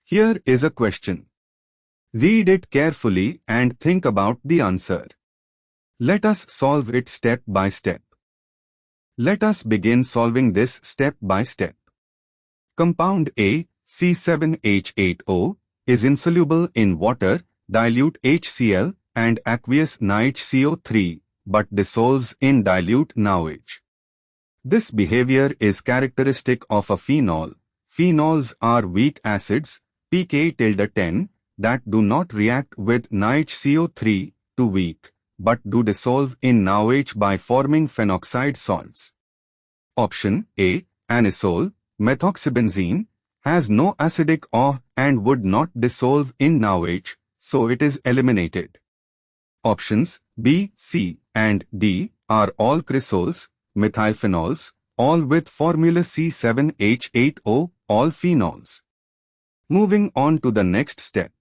Here is a question. Read it carefully and think about the answer. Let us solve it step by step. Let us begin solving this step by step. Compound A, C7H8O, is insoluble in water, dilute HCl, and aqueous NiHCO3, but dissolves in dilute NaOH. This behavior is characteristic of a phenol. Phenols are weak acids, pK-10, that do not react with NiHCO3 to weak, but do dissolve in NaOH by forming phenoxide salts. Option A, anisole, methoxybenzene, has no acidic OH and would not dissolve in NaOH, so it is eliminated. Options B, C, and D are all cresols, methylphenols, all with formula C7H8O, all phenols. Moving on to the next step.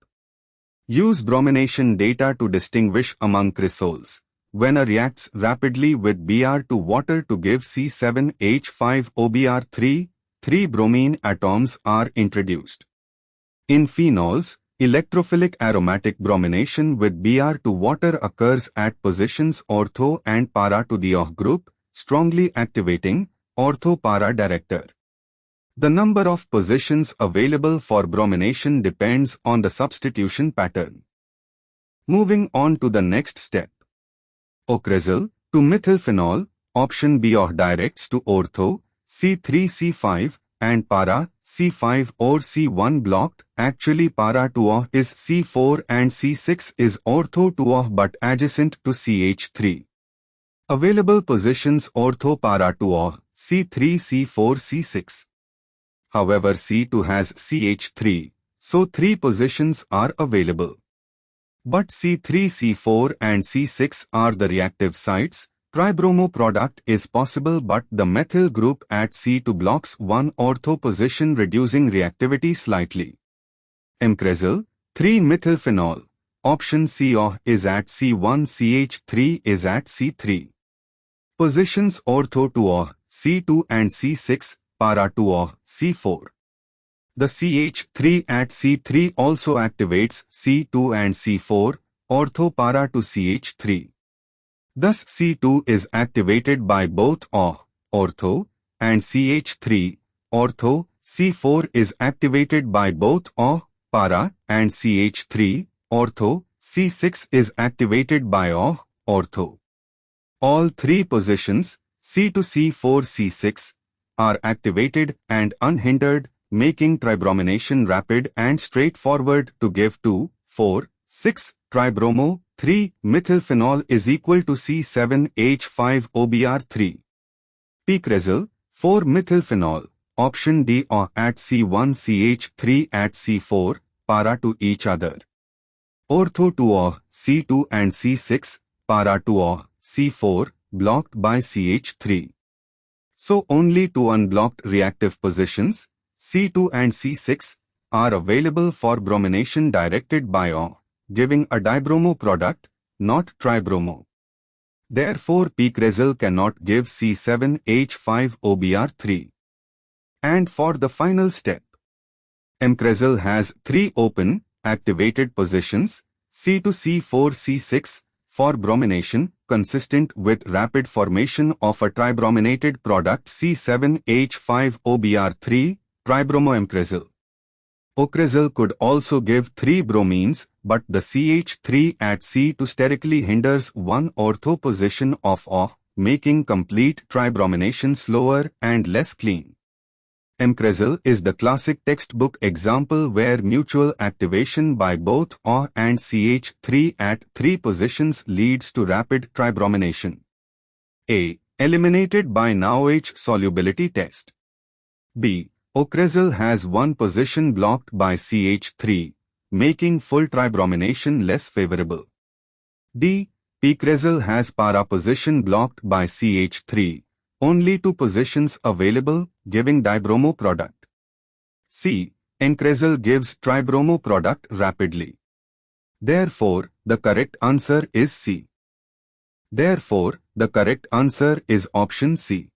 Use bromination data to distinguish among cresols. When A reacts rapidly with Br to water to give C7H5OBr3, 3 bromine atoms are introduced. In phenols, electrophilic aromatic bromination with Br to water occurs at positions ortho and para to the OH group, strongly activating ortho-para director. The number of positions available for bromination depends on the substitution pattern. Moving on to the next step. O-Cresol to methylphenol, option B OH directs to ortho, C3C5, and para, C5 or C1 blocked. Actually para to OH is C4 and C6 is ortho to OH but adjacent to CH3. Available positions ortho para to OH, C3, C4, C6. However, C2 has CH3, so 3 positions are available. But C3, C4 and C6 are the reactive sites. Tribromo product is possible but the methyl group at C2 blocks one ortho position, reducing reactivity slightly. M-Cresol, 3-methylphenol, option C OH is at C1, CH3 is at C3. Positions ortho to OH, C2 and C6, para to OH, C4. The CH3 at C3 also activates C2 and C4, ortho para to CH3. Thus C2 is activated by both OH, ortho, and CH3, ortho. C4 is activated by both OH, para, and CH3, ortho. C6 is activated by OH, ortho. All 3 positions, C2, C4, C6, are activated and unhindered, making tribromination rapid and straightforward to give 2, 4, 6 tribromo 3-methylphenol is equal to C7H5OBr3. P-Cresol, 4-methylphenol, option D OH at C1, CH3 at C4, para to each other. Ortho to OH, C2 and C6, para to OH, C4, blocked by CH3. So only 2 unblocked reactive positions, C2 and C6, are available for bromination directed by OH, giving a dibromo product, not tribromo. Therefore, P-Cresol cannot give C7H5OBr3. And for the final step, M-Cresol has 3 open, activated positions, C2, C4, C6, for bromination, consistent with rapid formation of a tribrominated product C7H5OBr3, tribromo M-Cresol. O-Cresol could also give 3 bromines, but the CH3 at C2 sterically hinders one ortho position of OH, making complete tribromination slower and less clean. M-Cresol is the classic textbook example where mutual activation by both OH and CH3 at 3 positions leads to rapid tribromination. A. Eliminated by NaOH solubility test. B. O-Cresol has one position blocked by CH3, making full tribromination less favorable. D. P-Cresol has para position blocked by CH3, only 2 positions available, giving dibromo product. C. N-Cresol gives tribromo product rapidly. Therefore, the correct answer is C. Therefore, the correct answer is option C.